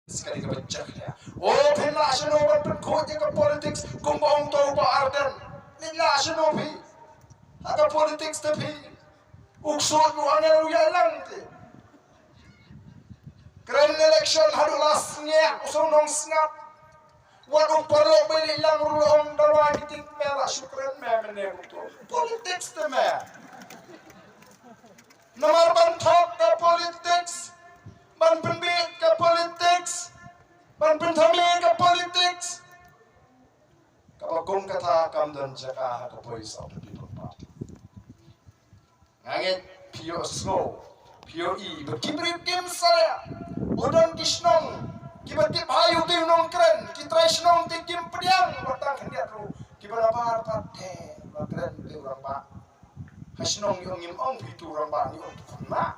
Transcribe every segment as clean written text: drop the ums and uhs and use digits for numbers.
sekali ke becak dia. Oh, pila seno ban perkut ke politics kumbang tau ba arden. Nila seno pi. Aga politics tapi uksud lu angel ya lang ti. Grand election hadu lasnya usung nong snap. Waduh perlu beli lang rulong dawa kitik mela syukran me tu. Politics te me. Nomor bantok ke politics. Ban pembit ke politics. Ban pentami ke politics. Kapagong kata kam dan jaka ke voice of the people party. Ngangit pio slow, pio i, berkibrip kim saya. Odon kisnong, kibatip hayu ti nong keren, kitrai snong ti kim pediang, batang hendak ru, kibarapar pate, bakren ti orang ba. Hasnong yung imong itu orang ba ni orang pernah.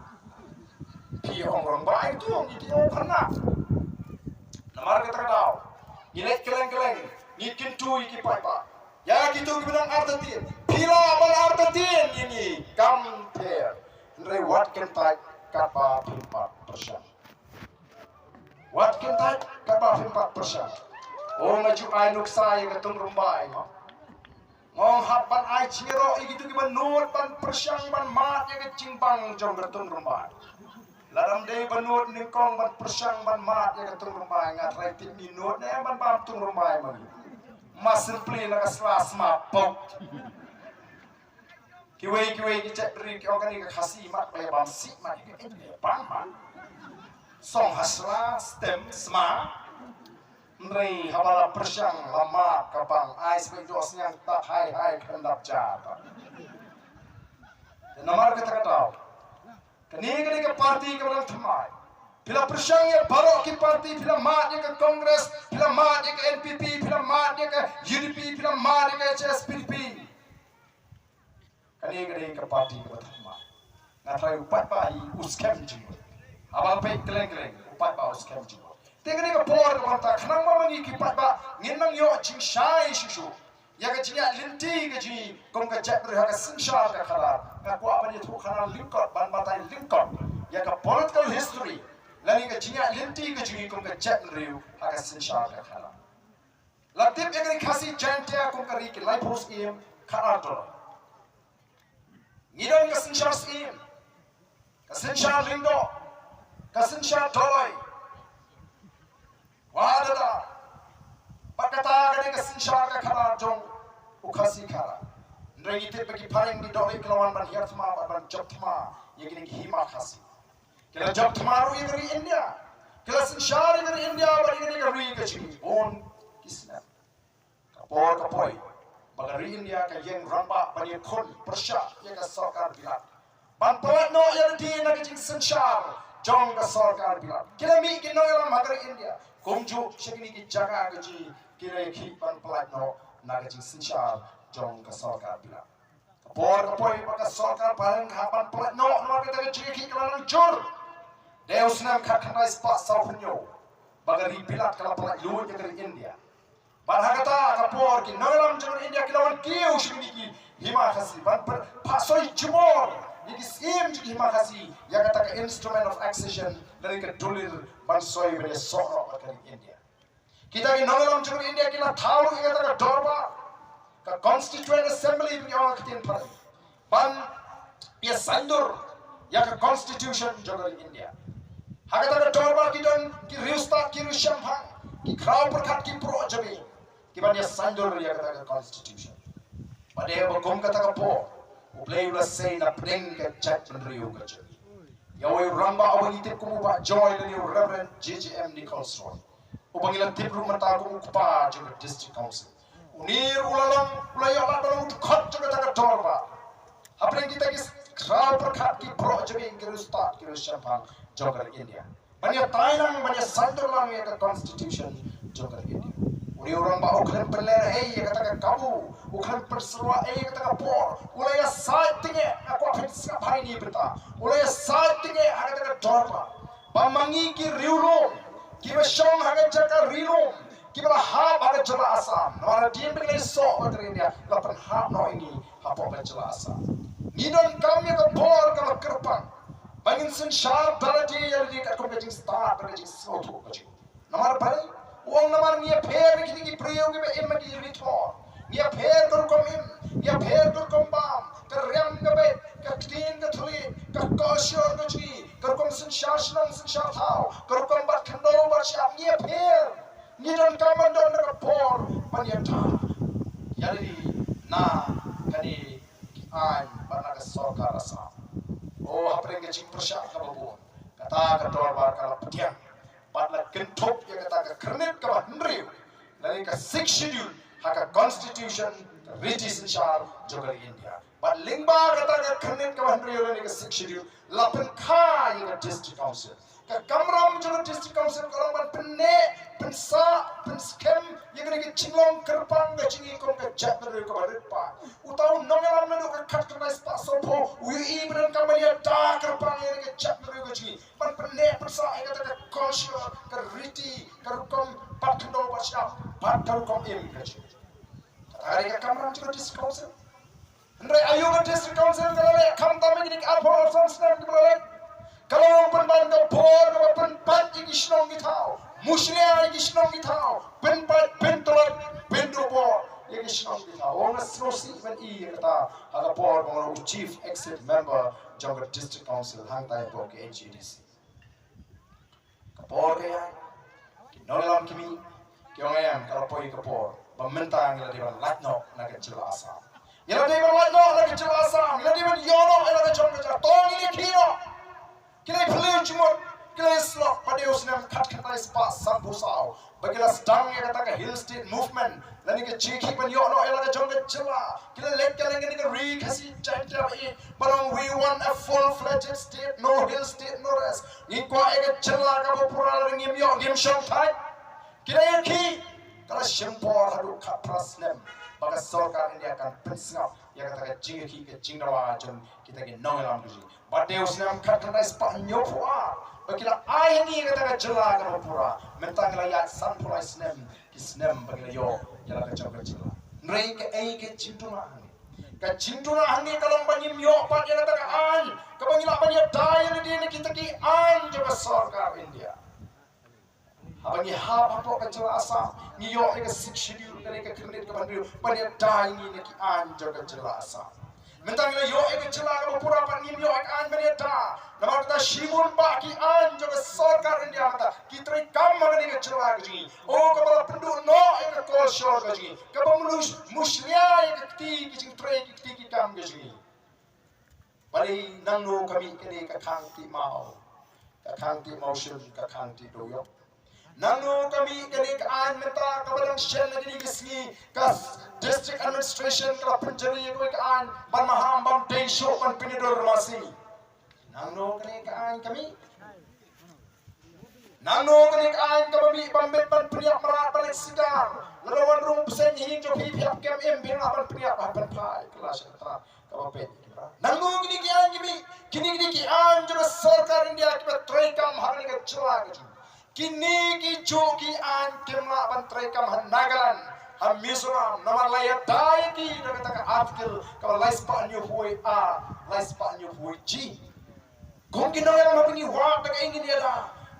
Pio orang ba itu yang itu orang pernah. Namar kata kau, ilet keleng-keleng, ngikin tu iki pa. Ya gitu bilang artetin. Pila abal artetin ini compare. Nre what can type kapa 4%. What can type kapa 4%. Oh ngaju ay nuksay ketung rumbai mo. Ngong hapan ay ciro gitu giban nuot pan persyang ban mat ya cimpang jong ketung rumbai. Laram day banut ningkong ban persyang ban mat ya ketung rumbai ngat rating ni nuot ne ban tung rumbai mo. Masih play nak selas mapok. Kiwei kicet rik orang ni kasih mat payah bamsi mat ini pama. Song hasla stem sma. Mrei habala persyang lama kapang ais bedos yang tak hai kendap jata. Namar kata tahu. Kini ke parti ke orang temai. Bila persyang ya baru ke parti, bila mat dia ke Kongres, bila mat dia ke NPP, bila mat dia ke UDP, bila mat dia ke HSPP. Kani ke parti ke pertama. Ngatrai upat bayi uskem jiwa. Abang pek keleng-keleng upat bayi uskem jiwa. Tengah ke por ke parta, kenang mama ni kipat ba nginang yo cing syai susu. Ya ke cinya linti ke ji, kong ke cek berharga sensar ke kalar. Ngaku apa dia tu kanar lingkot, ban batai lingkot. Ya ke political history. Lani ke cinya linti ke ji, kong ke cek riu harga sensar ke kalar. Latip yang ni kasih jantia kong ke rik life host im kanar tu. Ngidon ke sensar im, ke sensar lindo, ke sensar doloi. Wadada, pakata gani ke sensar ke kanar jong ukasi kara. Nrengi tip bagi paling di doloi kelawan ban hiatma ban job tma, yang gini hima kasih. Kila job tma ru igri India, kila sensar igri India ban igri ke ru igri bon kisna. Kapoi. Bagari India ka yang ramba ban yang kon persya yang ke sarkar bilat. Ban pelat no yang di nak jing sensar jong ke sarkar bilat. Kila mi kino yang magari India. Kongju sekini ki jaga gaji kira ki ban pelat no nak jing sensar jong ke sarkar bilat. Kapoi pada sarkar paling kapan pelat no nak kita gaji ki kelan jur. Deus nam kakandai spa saupunyo. Bagari bilat kala pelat lu yang dari India. Barhagata kapor ki nalam jangan India kilawan kiu shini ki hima khasi ban pasoi jumor ini sim ji hima khasi yang kata ke instrument of accession dari ke dulir ban soi bele soro dari India kita ki nalam jangan India kila thalu yang kata ke dorba ke constituent assembly bi orang ketin par ban ya sandur yang ke constitution jangan India hagata ke dorba ki don ki riusta ki rushampang ki kraw perkat ki pro jabi Kibannya sandur ya kata constitution. Pada yang bergum kata kapo, uplay ulas say na pring ke chat menriu kerja. Ya wei ramba awang itip kumu pak joy dari Reverend JJM Nichols Roy. Upangilan tip rumah taku kupa juga district council. Unir ulalang ulay alat balang utkot juga kata dorba. Apalagi kita kis kraw perkat ki pro jabi kirus start kirus syapang jogar India. Banyak Thailand banyak sandur lang ya ke constitution jogar India. Uni orang ba ukhan perlera kata kabu ukhan perserwa kata por ulaya side tinge aku apin siap hari ni beta ulaya side tinge kata dorba bamangi ki riulo ki besong jaga riulo ki bala hab jala asam nora dien bengai so dari India lapan hab no ini hapo jala asam nidon kami ke por kala kerpan bangin sen sharp darati yang di kat kompetisi start dari slow tu Namar bari uang namar ngia pher kini ki priyogi be emma ki rithor. Ngia pher kurkom ngia pher kurkom bam. Karyam gabe katin gathuli kakashor gaji kurkom sin shashnam sin shathau kurkom bat khando bat shap ngia pher ngia don kamandon na por panyata. Jadi na kani an bana sorkar asa. Oh apre ke jing prasyak ka babu. Kata ka dor bar kala putian. Patla kenthop ya kata ka kernit ka hendri. Nani ka 6 schedule haka constitution British inshar jogari India. But lingba kata ka kernit ka hendri nani ka 6 schedule lapen kha ya district council. Ka kamram jogo district council kalau ban penne pensa penskem ya kena ke cinglong kerpang ka cingi kom ka jat na ko baritpa. Utau nongalam na ka khat ka spa sopo wi ibran ka maria da kerpang ya ke jat na ko cingi. Ban penne pensa ya kata ka culture ka riti ka kom patno basya patal kom im ka cingi. Hari ka kamram jogo district council. Ndai ayo ka district council ka le kham ta me ni alpha option stand ka le. Kalau penban ka bor ka penpat igisnong githau muslia igisnong githau penpat pentolat pendobor igisnong githau ona snosi ban I kata ada bor ngoro chief executive member Jogger district council hang tai bor ke HDC ka bor ya ki nolam kimi ki ongem kalau poi ka bor pementang ila diban latno na ka jelasa ila diban latno na ka jelasa ila diban yono ila ka jongga tong ini kino kila play cuma kila slot pada usnam kat kata spa sampusau bagila stang ya kata hill state movement lani ke chiki pan yo no ela ka jongga jela kila lek kala ngani ka re khasi chanta I barang we want a full fledged state no hill state no rest ni ko ega jela ka pura ngim yo ngim shong thai kila yaki kala shimpor hadu ka prasnem baga sarkar India kan prinsap ya kata ka jingi ke jingdawa jong kita ke nongalam duji bade usnam khatna spanyo pura bagila ai ni kata ka jela ka pura mentang la ya san pura snem kisnem bagila yo jela ka jongga jela nrei ke ai ke jintuna hangi kalau banyim yo pa ya kata ka an ka bangila banya dai ni ni kita ki an jo sarkar India abangi ha pato ka jela asa ni yo ke 6 schedule kare ka kredit ka bandu banya dai ni ki an jo ka jela asa mentang la yo ke jela ka pura pa ni yo an banya da namar ta shibun ba ki an jo ka sarkar India mata ki trai kam ma ni ka jela ka ji o ka bala pendu no ka ko shor ka ji ka bamlu muslia ka ti ki trai ki kam ka ji bali nangno kami kene ka khang ti mau motion ka khang ti do yo nangno kami kene ka an meta ka balang shell na ni kisni kas district administration ka penjari ko ka an ban maham bam ten show ban pinidor masi nangno kene ka an kami nangno kene ka an ka bami bambet ban priyak marat balik sidang lawan rung pesen hing jo pi piap kem em bin ban priyak ban pai kelas ta ka bapet nangno kene ki an kini ki an jo sarkar India ki trai kam harni ka chwa ka kini ki jogi an kemla bantrai kam Nagaland ham Mizoram namar laya dai ki kata ka afkil ka laispa nyu hui ji gong ki noya ma bini wa ka ingin dia da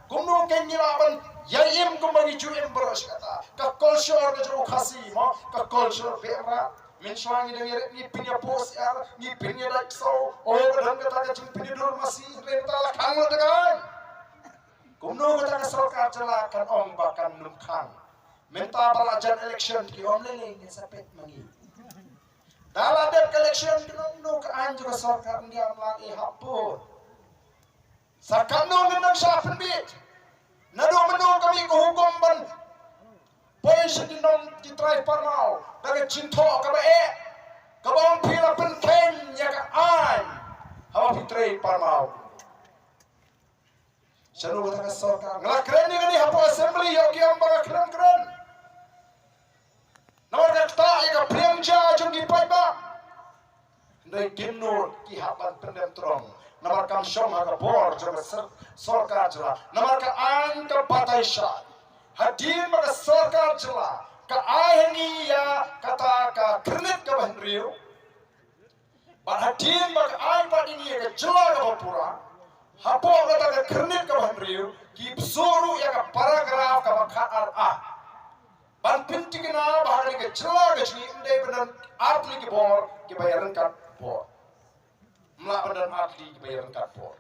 gong no ken ni ban ya im ko magi ju im bros kata ka culture ka jo khasi ma ka culture bera min shwangi de yere ni pinya pos ya ni pinya dak so o ka dang ka ta jing pinya dur masi le ta la khang lo dagan kumno kata ka sarkar jela kan ong bakan numkhang menta balajan election ki om lele ni sapet mangi dala dep election kumno ka anjo ka sarkar India lang e hapur sakano nang shapen bit nado meno kami ko hukom ban pois dinong di try parmau daga cinto ka ba e ka bang pila pen ken ya ka an hawa pitray parmau Shanu kata ka sarkar ngala keren ni hapo assembly yo ki am baga keren nomor kata ya ka priamja jung ki paiba ndai kinno ki haban pendem trong nomor kam shom ha ka bor jo sarkar jela nomor ka an ka bataisha hadim ka sarkar jela ka ahengi ya kata ka kredit ka banrio ba hadim ka ai pa ini ka jela ka pura hapo kata ka kredit ka banrio ki suru ya ka paragraf ka bakhat ban pinti ke na bahari ke cela ke sini inde benar arti ke bor ke bayaran kat bor mla benar arti ke bayaran kat bor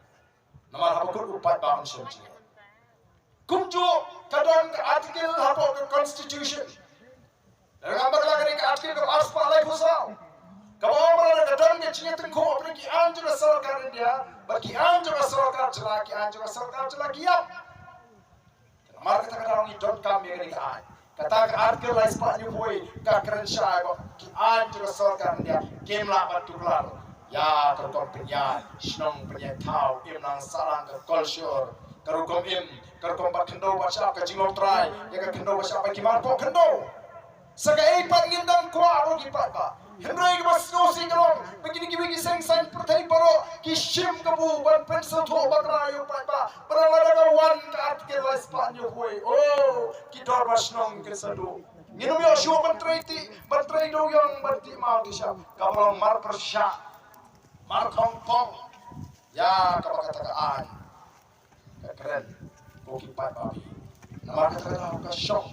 nama apa kau upat bangun semci kumju kadang ke artikel apa ke constitution dan gambar lagi ke artikel ke aspa lagi pusau kalau orang ada kadang ke cina tengku apa ki anjur sarkar India bagi anjur sarkar cela ki anjur sarkar cela kiam nama kita kadang ni don't come yang ni kan kata artikel lain sepatnya boy keren syai kok ki anjur sarkar India game lah batu kelar ya terkau penyan senang penyan tahu imnang salang ke culture kerukom kerukom bat kendo baca ke jingom try ya ke kendo baca apa gimana pok kendo segai pat ngindang kuaro di pat ba Henry ke bas ngosi kalong begini ki seng pertai baro ki shim kebu ban pencil tho bakrayo pat ba berada ke wan ke artikel lain sepatnya boy oh ki dor basnong ke sadu nginum yo show bantrai do yang berti mau disha kabalong mar persya mar kongkong ya kapakatakaan keren kokipat babi nama katakan ka shock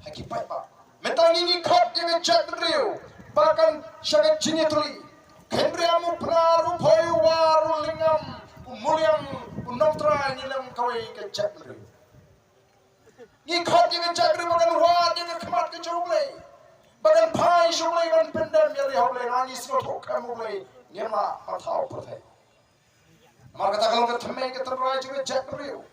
hakipat ba metangi khot yang chat riu bahkan syagat jinitli kendriamu praru phoyu waru lingam umuliam unomtra nilam kawai ke chat riu ni khot yang chat riu bahkan wa yang khamat ke jogle bahkan pai jogle ban pendam yali hoble nani sino thokam hoble nyama pathau pathai nama kata kalau ke thame ke terrai juga chat riu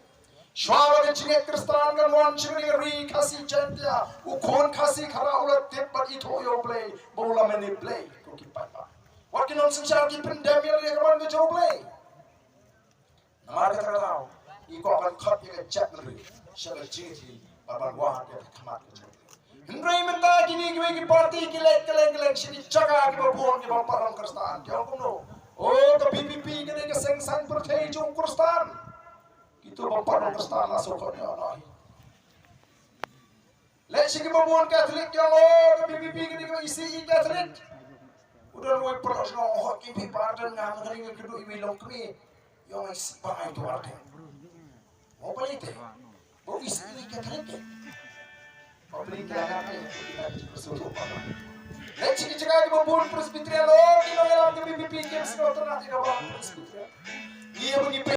Shwaba ke chinge Kristan kan wan chingri ri khasi chantia ukhon khasi khara ulat tip pat ito yo play bola meni play ko ki papa wakin on sinchar ki pandemia le kaman ke jo play namar ka tarao iko akan khat ke chat ri shaga chingi baban wa ke khamat ke jo hindrai menta kini ki party ki lek shini jaga ki babon ki baparam Kristan kyo kuno oh to PPP ke seng sang perthai jong Kristan itu bapak dan Kristan lah sokonnya orang. Lek sih kebamuan Katolik yang PPP ketika isi Katolik, udah mulai perasaan oh ini padan nggak ngering kedua imelong kami, yang isi bang itu ada. Mau balik deh, mau isi Katolik, mau beli kerana kita bersuatu apa? Lek sih ketika kebamuan Presbyterian lo, kita ngelam PPP games kalau ternak tidak bawa Presbyterian, dia begini.